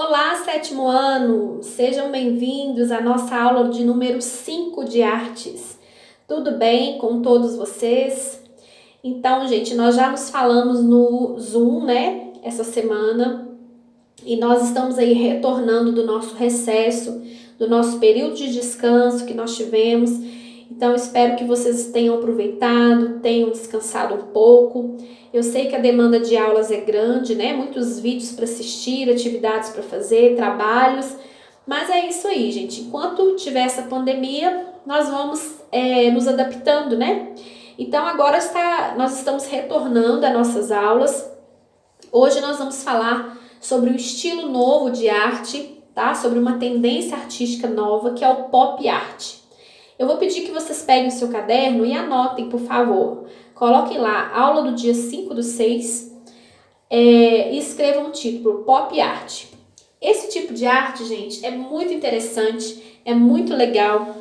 Olá, sétimo ano! Sejam bem-vindos à nossa aula de número 5 de artes. Tudo bem com todos vocês? Então, gente, nós já nos falamos no Zoom, né, essa semana, e nós estamos aí retornando do nosso recesso, do nosso período de descanso que nós tivemos. Então, espero que vocês tenham aproveitado, tenham descansado um pouco. Eu sei que a demanda de aulas é grande, né? Muitos vídeos para assistir, atividades para fazer, trabalhos. Mas é isso aí, gente. Enquanto tiver essa pandemia, nós vamos nos adaptando, né? Então, agora nós estamos retornando às nossas aulas. Hoje nós vamos falar sobre um estilo novo de arte, tá? Sobre uma tendência artística nova, que é o pop art. Eu vou pedir que vocês peguem o seu caderno e anotem, por favor. Coloquem lá, aula do dia 5/6, e escrevam o título, Pop Art. Esse tipo de arte, gente, é muito interessante, é muito legal.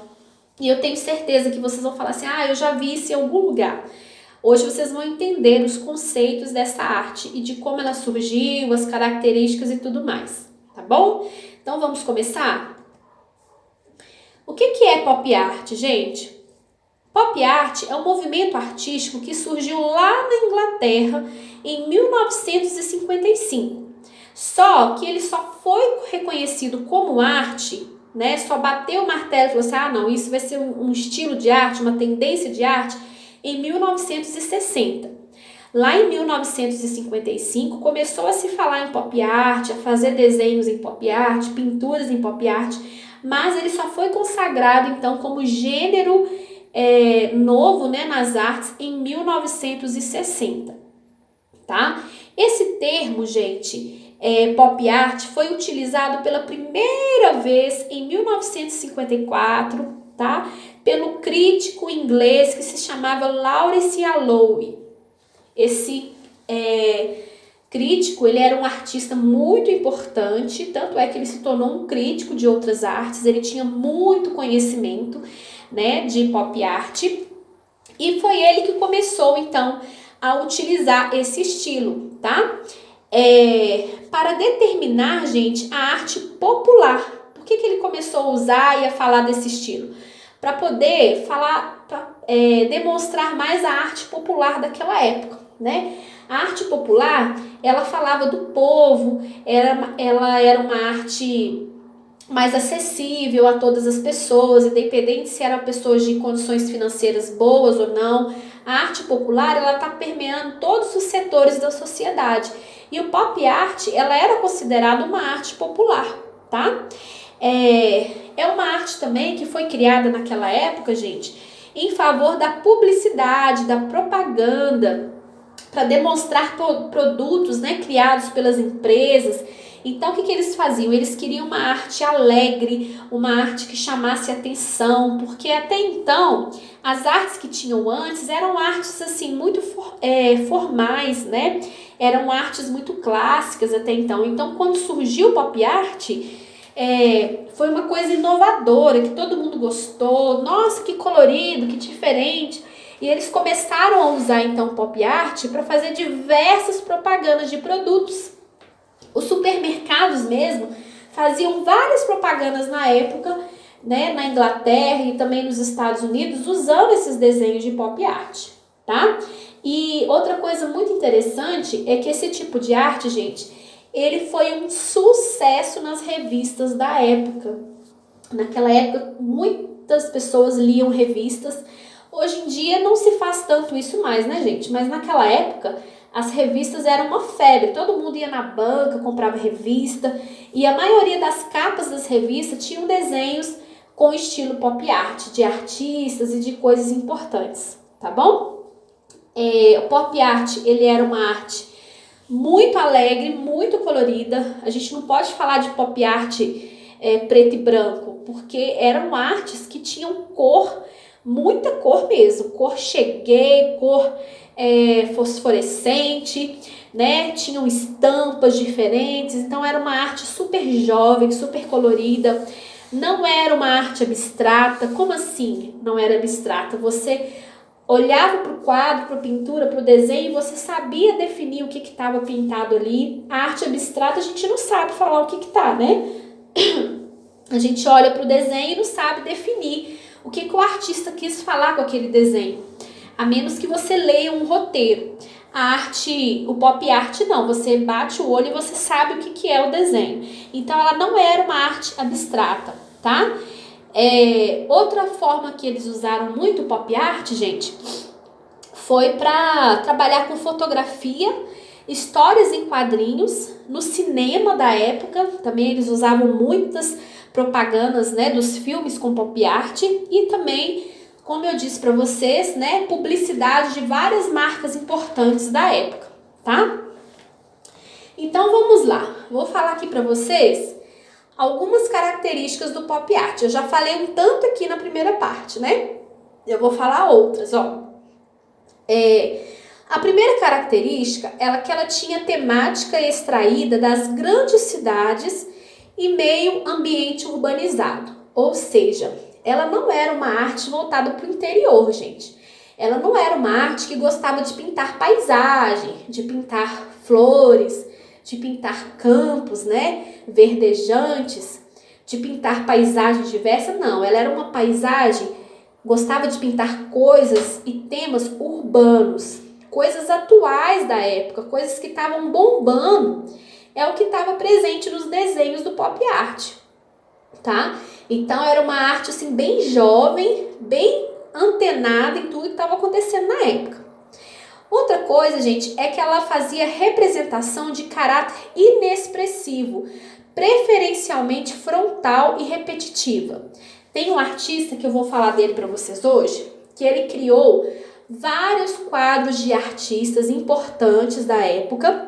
E eu tenho certeza que vocês vão falar assim, eu já vi isso em algum lugar. Hoje vocês vão entender os conceitos dessa arte e de como ela surgiu, as características e tudo mais, tá bom? Então vamos começar? O que é pop art, gente? Pop art é um movimento artístico que surgiu lá na Inglaterra em 1955. Só que ele só foi reconhecido como arte, né? Só bateu o martelo e falou assim, não, isso vai ser um estilo de arte, uma tendência de arte, em 1960. Lá em 1955 começou a se falar em pop art, a fazer desenhos em pop art, pinturas em pop art, mas ele só foi consagrado então como gênero novo, né, nas artes em 1960, tá? Esse termo, gente, pop art, foi utilizado pela primeira vez em 1954, tá? Pelo crítico inglês que se chamava Lawrence Alloy. Esse crítico, ele era um artista muito importante, tanto é que ele se tornou um crítico de outras artes, ele tinha muito conhecimento, né, de pop art, e foi ele que começou, então, a utilizar esse estilo, tá? Para determinar, gente, a arte popular. Por que ele começou a usar e a falar desse estilo? Para poder falar, demonstrar mais a arte popular daquela época, né? A arte popular, ela falava do povo, ela era uma arte mais acessível a todas as pessoas, independente se eram pessoas de condições financeiras boas ou não. A arte popular, ela está permeando todos os setores da sociedade. E o pop art, ela era considerada uma arte popular, tá? É uma arte também que foi criada naquela época, gente, em favor da publicidade, da propaganda, para demonstrar produtos, né, criados pelas empresas. Então, o que eles faziam? Eles queriam uma arte alegre, uma arte que chamasse atenção, porque até então, as artes que tinham antes eram artes, assim, muito formais, né? Eram artes muito clássicas até então. Então, quando surgiu o pop art, foi uma coisa inovadora, que todo mundo gostou. Nossa, que colorido, que diferente. E eles começaram a usar, então, pop art para fazer diversas propagandas de produtos. Os supermercados mesmo faziam várias propagandas na época, né, na Inglaterra e também nos Estados Unidos, usando esses desenhos de pop art, tá? E outra coisa muito interessante é que esse tipo de arte, gente, ele foi um sucesso nas revistas da época. Naquela época, muitas pessoas liam revistas. Hoje em dia não se faz tanto isso mais, né, gente? Mas naquela época as revistas eram uma febre, todo mundo ia na banca, comprava revista, e a maioria das capas das revistas tinham desenhos com estilo pop art, de artistas e de coisas importantes, tá bom? O pop art, ele era uma arte muito alegre, muito colorida. A gente não pode falar de pop art preto e branco, porque eram artes que tinham cor, muita cor mesmo, cor cheguei, cor fosforescente, né? Tinham estampas diferentes, então era uma arte super jovem, super colorida. Não era uma arte abstrata. Como assim não era abstrata? Você olhava para o quadro, para a pintura, para o desenho, e você sabia definir o que estava pintado ali. A arte abstrata a gente não sabe falar o que está, né? A gente olha para o desenho e não sabe definir o que o artista quis falar com aquele desenho, a menos que você leia um roteiro. A arte, o pop art não, você bate o olho e você sabe o que é o desenho. Então ela não era uma arte abstrata, tá? Outra forma que eles usaram muito o pop art, gente, foi para trabalhar com fotografia, histórias em quadrinhos, no cinema da época, também eles usavam muitas propagandas, né, dos filmes com pop art e também, como eu disse para vocês, né, publicidade de várias marcas importantes da época, tá? Então vamos lá, vou falar aqui para vocês algumas características do pop art. Eu já falei um tanto aqui na primeira parte, né? Eu vou falar outras, ó. A primeira característica é que ela tinha temática extraída das grandes cidades e meio ambiente urbanizado. Ou seja, ela não era uma arte voltada para o interior, gente. Ela não era uma arte que gostava de pintar paisagem, de pintar flores, de pintar campos, né, verdejantes, de pintar paisagens diversas. Não, ela era uma paisagem, gostava de pintar coisas e temas urbanos, coisas atuais da época, coisas que estavam bombando. É o que estava presente nos desenhos do pop art, tá? Então era uma arte assim bem jovem, bem antenada em tudo que estava acontecendo na época. Outra coisa, gente, é que ela fazia representação de caráter inexpressivo, preferencialmente frontal e repetitiva. Tem um artista que eu vou falar dele para vocês hoje, que ele criou vários quadros de artistas importantes da época,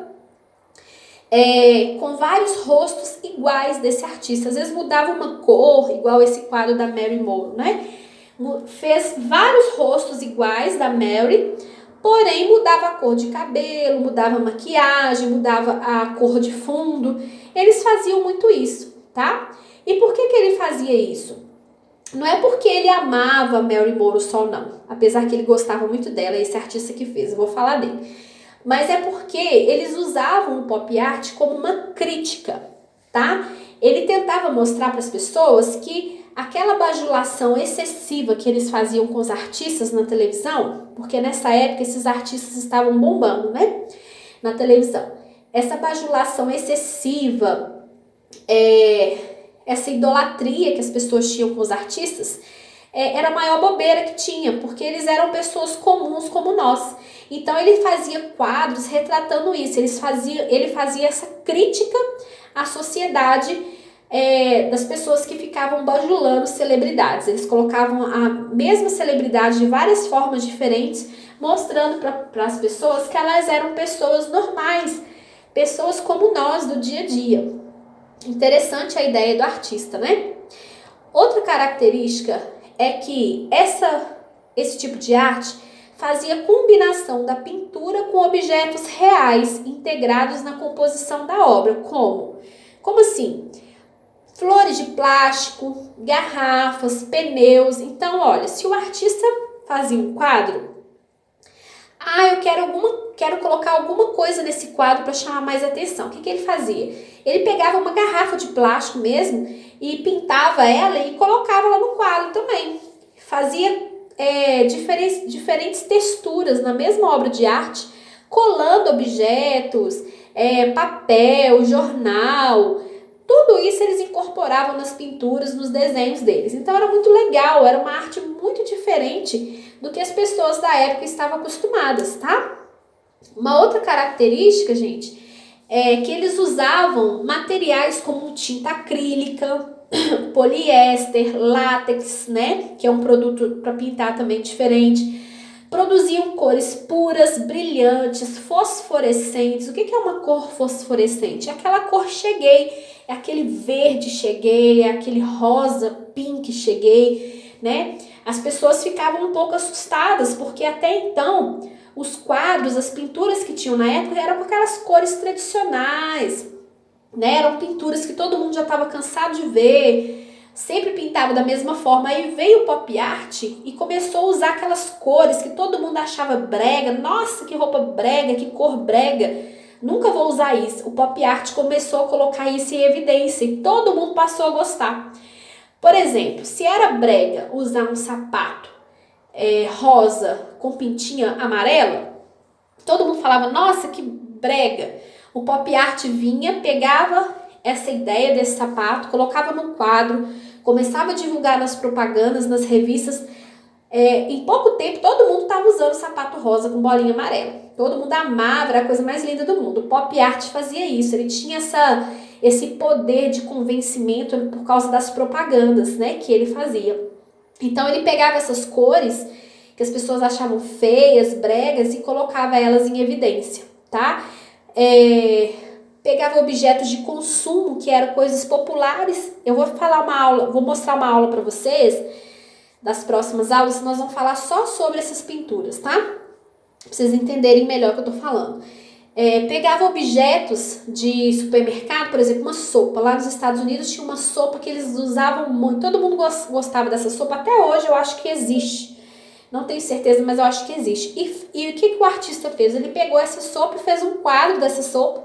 com vários rostos iguais desse artista. Às vezes mudava uma cor, igual esse quadro da Mary Moore, né? Fez vários rostos iguais da Mary, porém mudava a cor de cabelo, mudava a maquiagem, mudava a cor de fundo. Eles faziam muito isso, tá? E por que ele fazia isso? Não é porque ele amava Mary Moore só, não. Apesar que ele gostava muito dela, esse artista que fez, eu vou falar dele. Mas é porque eles usavam o pop art como uma crítica, tá? Ele tentava mostrar para as pessoas que aquela bajulação excessiva que eles faziam com os artistas na televisão, porque nessa época esses artistas estavam bombando, né? Na televisão. Essa bajulação excessiva, essa idolatria que as pessoas tinham com os artistas, era a maior bobeira que tinha, porque eles eram pessoas comuns como nós. Então ele fazia quadros retratando isso, ele fazia essa crítica à sociedade das pessoas que ficavam bajulando celebridades. Eles colocavam a mesma celebridade de várias formas diferentes, mostrando para as pessoas que elas eram pessoas normais, pessoas como nós do dia a dia. Interessante a ideia do artista, né? Outra característica é que esse tipo de arte fazia combinação da pintura com objetos reais integrados na composição da obra. Como assim? Flores de plástico, garrafas, pneus. Então, olha, se o artista fazia um quadro, eu quero colocar alguma coisa nesse quadro para chamar mais atenção. O que ele fazia? Ele pegava uma garrafa de plástico mesmo e pintava ela e colocava lá no quadro também. Fazia diferentes texturas na mesma obra de arte, colando objetos, papel, jornal. Tudo isso eles incorporavam nas pinturas, nos desenhos deles. Então era muito legal, era uma arte muito diferente do que as pessoas da época estavam acostumadas, tá? Uma outra característica, gente, é que eles usavam materiais como tinta acrílica, poliéster, látex, né? Que é um produto para pintar também diferente. Produziam cores puras, brilhantes, fosforescentes. O que é uma cor fosforescente? É aquela cor cheguei, é aquele verde cheguei, é aquele rosa, pink cheguei, né? As pessoas ficavam um pouco assustadas, porque até então os quadros, as pinturas que tinham na época eram com aquelas cores tradicionais, né? Eram pinturas que todo mundo já estava cansado de ver, sempre pintava da mesma forma. Aí veio o pop art e começou a usar aquelas cores que todo mundo achava brega. Nossa, que roupa brega, que cor brega. Nunca vou usar isso. O pop art começou a colocar isso em evidência e todo mundo passou a gostar. Por exemplo, se era brega usar um sapato rosa com pintinha amarela, todo mundo falava, nossa, que brega. O pop art vinha, pegava essa ideia desse sapato, colocava no quadro, começava a divulgar nas propagandas, nas revistas. Em pouco tempo, todo mundo estava usando sapato rosa com bolinha amarela. Todo mundo amava, era a coisa mais linda do mundo. O pop art fazia isso, ele tinha esse poder de convencimento por causa das propagandas, né, que ele fazia. Então ele pegava essas cores que as pessoas achavam feias, bregas, e colocava elas em evidência, tá? Pegava objetos de consumo que eram coisas populares. Eu vou mostrar uma aula para vocês das próximas aulas, nós vamos falar só sobre essas pinturas, tá? Pra vocês entenderem melhor o que eu tô falando. Pegava objetos de supermercado, por exemplo, uma sopa. Lá nos Estados Unidos tinha uma sopa que eles usavam muito. Todo mundo gostava dessa sopa. Até hoje eu acho que existe. Não tenho certeza, mas eu acho que existe. E o que o artista fez? Ele pegou essa sopa e fez um quadro dessa sopa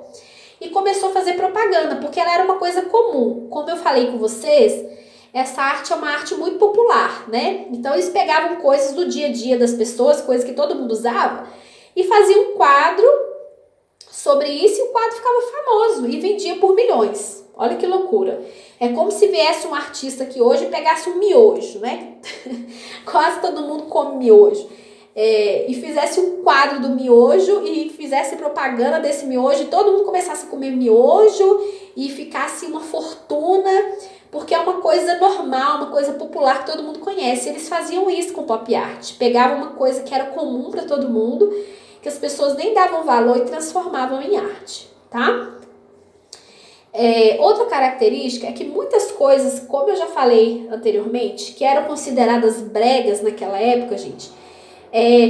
e começou a fazer propaganda, porque ela era uma coisa comum. Como eu falei com vocês, essa arte é uma arte muito popular, né? Então eles pegavam coisas do dia a dia das pessoas, coisas que todo mundo usava, e faziam um quadro sobre isso, e o quadro ficava famoso e vendia por milhões. Olha que loucura. É como se viesse um artista aqui hoje e pegasse um miojo, né? Quase todo mundo come miojo. E fizesse um quadro do miojo e fizesse propaganda desse miojo e todo mundo começasse a comer miojo e ficasse uma fortuna, porque é uma coisa normal, uma coisa popular que todo mundo conhece. Eles faziam isso com pop art. Pegavam uma coisa que era comum para todo mundo, que as pessoas nem davam valor, e transformavam em arte, tá? Outra característica é que muitas coisas, como eu já falei anteriormente, que eram consideradas bregas naquela época, gente,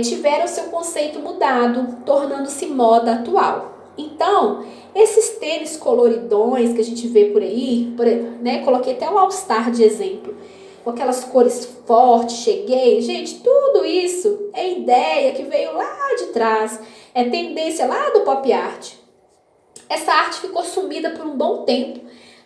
tiveram seu conceito mudado, tornando-se moda atual. Então, esses tênis coloridões que a gente vê por aí, né, coloquei até um All-Star de exemplo, com aquelas cores fortes, cheguei, gente, tudo isso é ideia que veio lá de trás, é tendência lá do pop art. Essa arte ficou sumida por um bom tempo,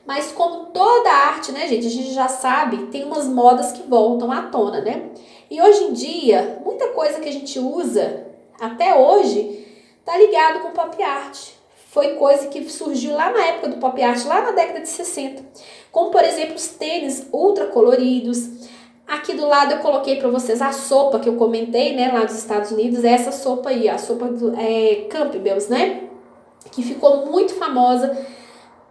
mas como toda arte, né, gente, a gente já sabe, tem umas modas que voltam à tona, né? E hoje em dia, muita coisa que a gente usa até hoje tá ligado com pop art. Foi coisa que surgiu lá na época do pop art, lá na década de 60. Como, por exemplo, os tênis ultra coloridos. Aqui do lado eu coloquei para vocês a sopa que eu comentei, né, lá dos Estados Unidos. É essa sopa aí, a sopa do Campbell's, né? Que ficou muito famosa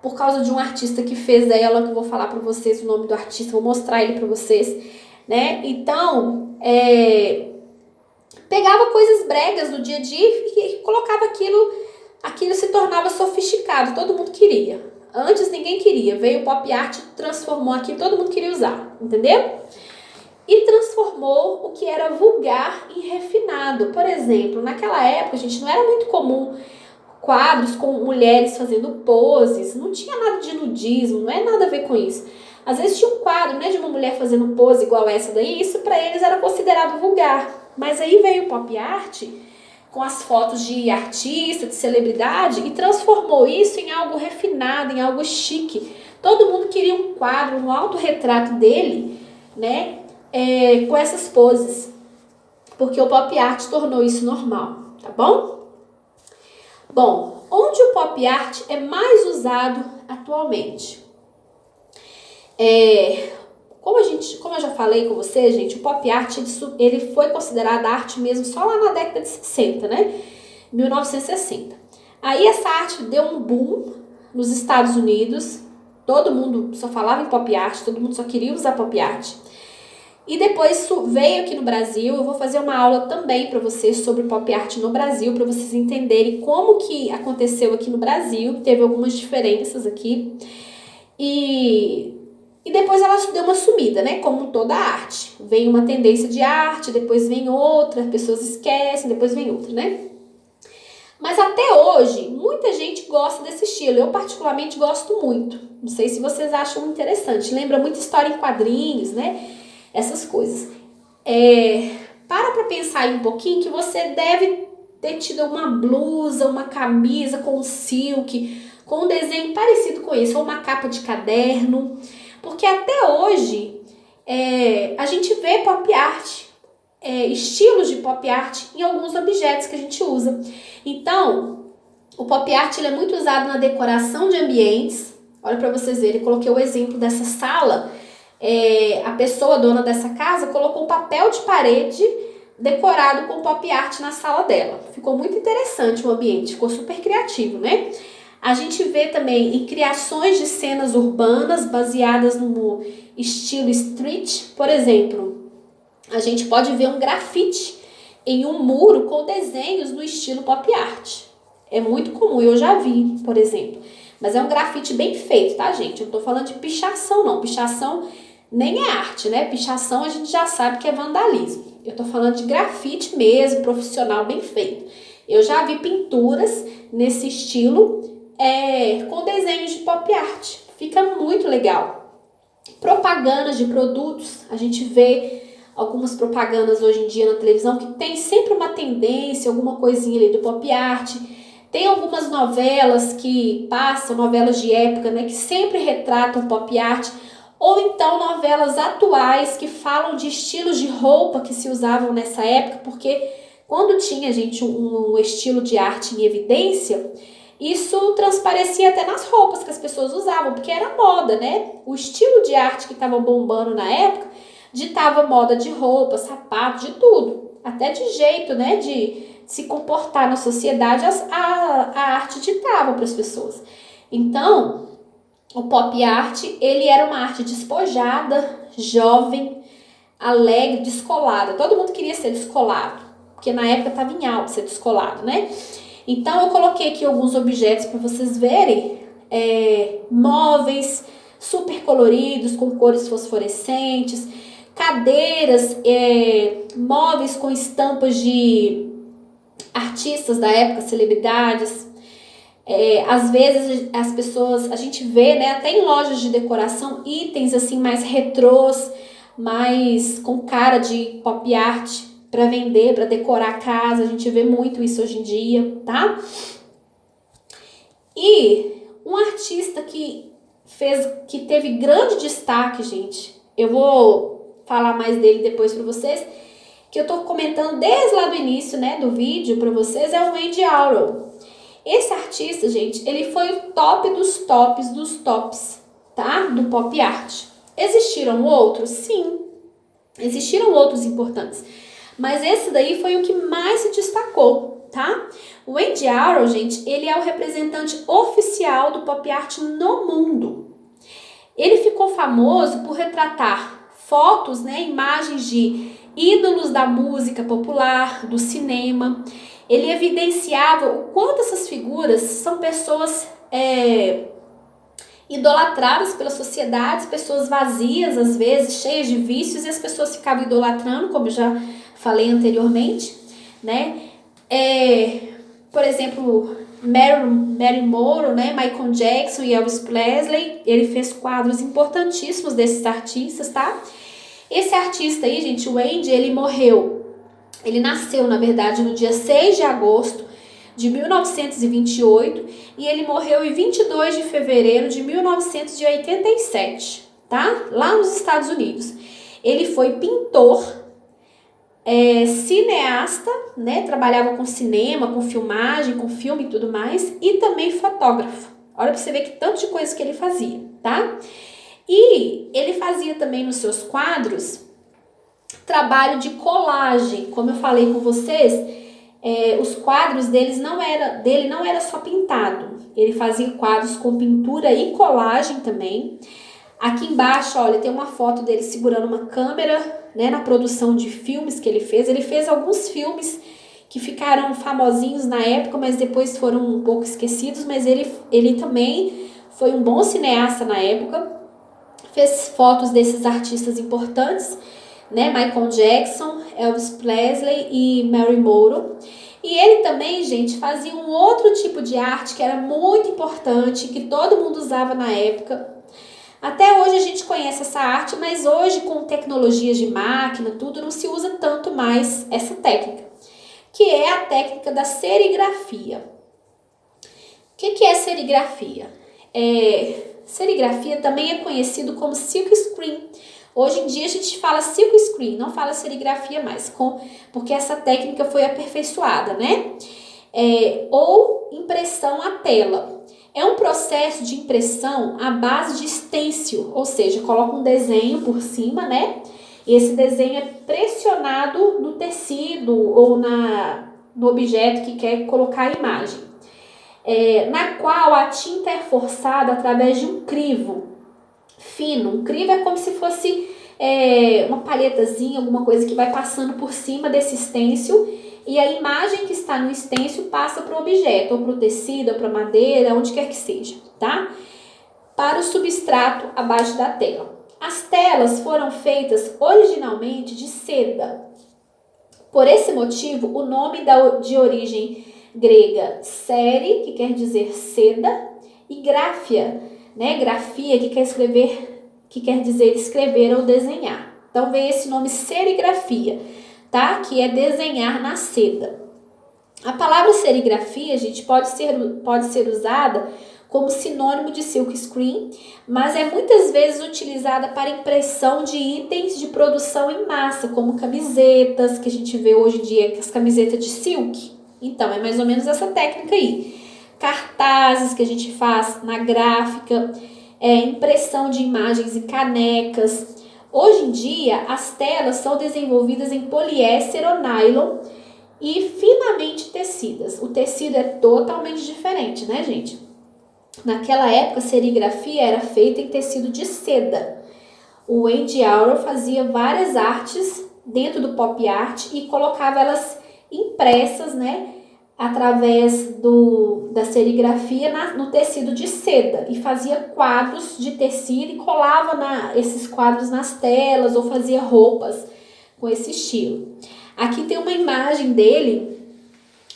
por causa de um artista que fez ela, que eu vou falar para vocês o nome do artista, vou mostrar ele para vocês, né? Então, pegava coisas bregas do dia a dia e colocava aquilo se tornava sofisticado, todo mundo queria. Antes ninguém queria, veio o pop art, transformou aquilo, todo mundo queria usar, entendeu? E transformou o que era vulgar em refinado. Por exemplo, naquela época, gente, não era muito comum quadros com mulheres fazendo poses, não tinha nada de nudismo, não é nada a ver com isso. Às vezes tinha um quadro, né, de uma mulher fazendo pose igual essa daí, isso para eles era considerado vulgar. Mas aí veio o pop art com as fotos de artista, de celebridade, e transformou isso em algo refinado, em algo chique. Todo mundo queria um quadro, um autorretrato dele, né, com essas poses, porque o pop art tornou isso normal, tá bom? Bom, onde o pop art é mais usado atualmente? Como eu já falei com você, gente, o pop art ele foi considerado arte mesmo só lá na década de 60, né? 1960. Aí essa arte deu um boom nos Estados Unidos, todo mundo só falava em pop art, todo mundo só queria usar pop art. E depois veio aqui no Brasil, eu vou fazer uma aula também para vocês sobre pop art no Brasil, para vocês entenderem como que aconteceu aqui no Brasil, teve algumas diferenças aqui. E depois ela deu uma sumida, né? Como toda arte. Vem uma tendência de arte, depois vem outra, pessoas esquecem, depois vem outra, né? Mas até hoje, muita gente gosta desse estilo. Eu particularmente gosto muito. Não sei se vocês acham interessante. Lembra muito história em quadrinhos, né? Essas coisas. Para pensar aí um pouquinho que você deve ter tido uma blusa, uma camisa com silk, com um desenho parecido com isso, ou uma capa de caderno. Porque até hoje a gente vê pop art, estilos de pop art em alguns objetos que a gente usa. Então, o pop art ele é muito usado na decoração de ambientes. Olha para vocês verem, eu coloquei o exemplo dessa sala. A pessoa dona dessa casa colocou um papel de parede decorado com pop art na sala dela. Ficou muito interessante o ambiente, ficou super criativo, né? A gente vê também em criações de cenas urbanas baseadas no estilo street. Por exemplo, a gente pode ver um grafite em um muro com desenhos no estilo pop art. É muito comum, eu já vi, por exemplo. Mas é um grafite bem feito, tá, gente? Eu não tô falando de pichação, não. Pichação nem é arte, né? Pichação a gente já sabe que é vandalismo. Eu tô falando de grafite mesmo, profissional, bem feito. Eu já vi pinturas nesse estilo com desenhos de pop art. Fica muito legal. Propagandas de produtos, a gente vê algumas propagandas hoje em dia na televisão que tem sempre uma tendência, alguma coisinha ali do pop art. Tem algumas novelas que passam, novelas de época, né, que sempre retratam pop art, ou então novelas atuais que falam de estilos de roupa que se usavam nessa época, porque quando tinha, gente, um estilo de arte em evidência, isso transparecia até nas roupas que as pessoas usavam, porque era moda, né? O estilo de arte que estava bombando na época ditava moda de roupa, sapato, de tudo. Até de jeito, né, de se comportar na sociedade, a arte ditava para as pessoas. Então, o pop art, ele era uma arte despojada, jovem, alegre, descolada. Todo mundo queria ser descolado, porque na época estava em alta ser descolado, né? Então, eu coloquei aqui alguns objetos para vocês verem. Móveis super coloridos, com cores fosforescentes, cadeiras, móveis com estampas de artistas da época, celebridades. Às vezes as pessoas, a gente vê, né, até em lojas de decoração, itens assim mais retrôs, mais com cara de pop art para vender, para decorar a casa. A gente vê muito isso hoje em dia, tá? E um artista que teve grande destaque, gente, eu vou falar mais dele depois para vocês, que eu tô comentando desde lá do início, né, do vídeo para vocês, é o Andy Warhol. Esse artista, gente, ele foi o top dos tops, tá? Do pop art. Existiram outros? Sim. Existiram outros importantes. Mas esse daí foi o que mais se destacou, tá? O Andy Warhol, gente, ele é o representante oficial do pop art no mundo. Ele ficou famoso por retratar fotos, né, imagens de ídolos da música popular, do cinema. Ele evidenciava o quanto essas figuras são pessoas idolatradas pela sociedade, pessoas vazias, às vezes, cheias de vícios, e as pessoas ficavam idolatrando, como eu já falei anteriormente, né? Por exemplo, Marilyn Monroe, né? Michael Jackson e Elvis Presley, ele fez quadros importantíssimos desses artistas, tá? Esse artista aí, gente, o Andy, ele nasceu, na verdade, no dia 6 de agosto de 1928 e ele morreu em 22 de fevereiro de 1987, tá? Lá nos Estados Unidos. Ele foi pintor, cineasta, né? Trabalhava com cinema, com filmagem, com filme e tudo mais, e também fotógrafo. Olha pra você ver que tanto de coisa que ele fazia, tá? E ele fazia também nos seus quadros trabalho de colagem. Como eu falei com vocês, os quadros dele não era só pintado. Ele fazia quadros com pintura e colagem também. Aqui embaixo, olha, tem uma foto dele segurando uma câmera, né, na produção de filmes que ele fez. Ele fez alguns filmes que ficaram famosinhos na época, mas depois foram um pouco esquecidos. Mas ele também foi um bom cineasta na época. Fez fotos desses artistas importantes, né? Michael Jackson, Elvis Presley e Marilyn Monroe. E ele também, gente, fazia um outro tipo de arte que era muito importante, que todo mundo usava na época. Até hoje a gente conhece essa arte, mas hoje com tecnologias de máquina, tudo, não se usa tanto mais essa técnica, que é a técnica da serigrafia. O que é serigrafia? Serigrafia também é conhecido como silk screen. Hoje em dia a gente fala silk screen, não fala serigrafia mais, porque essa técnica foi aperfeiçoada, né? Ou impressão à tela. É um processo de impressão à base de stencil, ou seja, coloca um desenho por cima, né? E esse desenho é pressionado no tecido ou no objeto que quer colocar a imagem. Na qual a tinta é forçada através de um crivo fino. Um crivo é como se fosse uma palhetazinha, alguma coisa que vai passando por cima desse stencil, e a imagem que está no stencil passa para o objeto, ou para o tecido, ou para a madeira, onde quer que seja, tá? Para o substrato abaixo da tela. As telas foram feitas originalmente de seda. Por esse motivo, o nome de origem grega seri, que quer dizer seda, e grafia, né? Grafia, que quer dizer escrever ou desenhar. Então vem esse nome serigrafia, tá? Que é desenhar na seda. A palavra serigrafia, gente, pode ser usada como sinônimo de silk screen, mas é muitas vezes utilizada para impressão de itens de produção em massa, como camisetas, que a gente vê hoje em dia, as camisetas de silk. Então, é mais ou menos essa técnica aí. Cartazes que a gente faz na gráfica, impressão de imagens e canecas. Hoje em dia, as telas são desenvolvidas em poliéster ou nylon e finamente tecidas. O tecido é totalmente diferente, né, gente? Naquela época, a serigrafia era feita em tecido de seda. O Andy Warhol fazia várias artes dentro do pop art e colocava elas impressas, né, através da serigrafia no tecido de seda, e fazia quadros de tecido e colava esses quadros nas telas, ou fazia roupas com esse estilo. Aqui tem uma imagem dele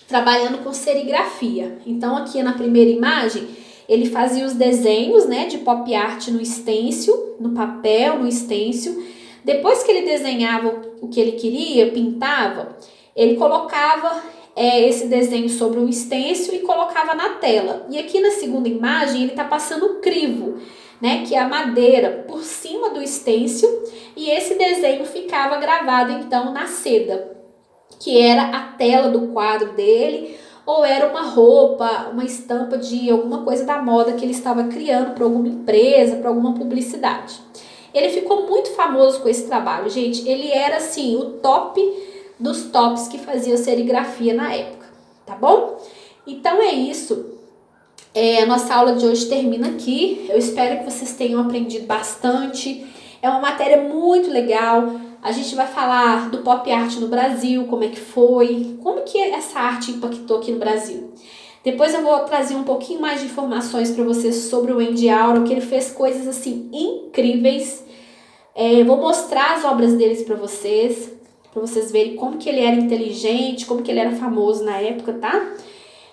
trabalhando com serigrafia. Então aqui na primeira imagem ele fazia os desenhos, né, de pop art no stencil, no papel, no stencil. Depois que ele desenhava o que ele queria, pintava, ele colocava esse desenho sobre um stencil e colocava na tela. E aqui na segunda imagem ele está passando o crivo, né, que é a madeira, por cima do stencil, e esse desenho ficava gravado então na seda, que era a tela do quadro dele, ou era uma roupa, uma estampa de alguma coisa da moda que ele estava criando para alguma empresa, para alguma publicidade. Ele ficou muito famoso com esse trabalho, gente. Ele era assim o top dos tops que fazia serigrafia na época, tá bom? Então é isso. A nossa aula de hoje termina aqui. Eu espero que vocês tenham aprendido bastante. É uma matéria muito legal. A gente vai falar do pop art no Brasil, como é que foi, como que essa arte impactou aqui no Brasil. Depois eu vou trazer um pouquinho mais de informações para vocês sobre o Andy Warhol, que ele fez coisas assim incríveis. Vou mostrar as obras deles para vocês verem como que ele era inteligente, como que ele era famoso na época, tá?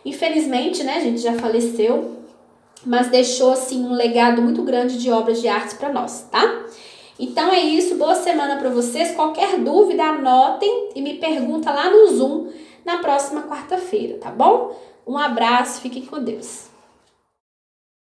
Infelizmente, né, a gente já faleceu, mas deixou assim um legado muito grande de obras de arte para nós, tá? Então é isso, boa semana para vocês. Qualquer dúvida, anotem e me pergunta lá no Zoom na próxima quarta-feira, tá bom? Um abraço, fiquem com Deus.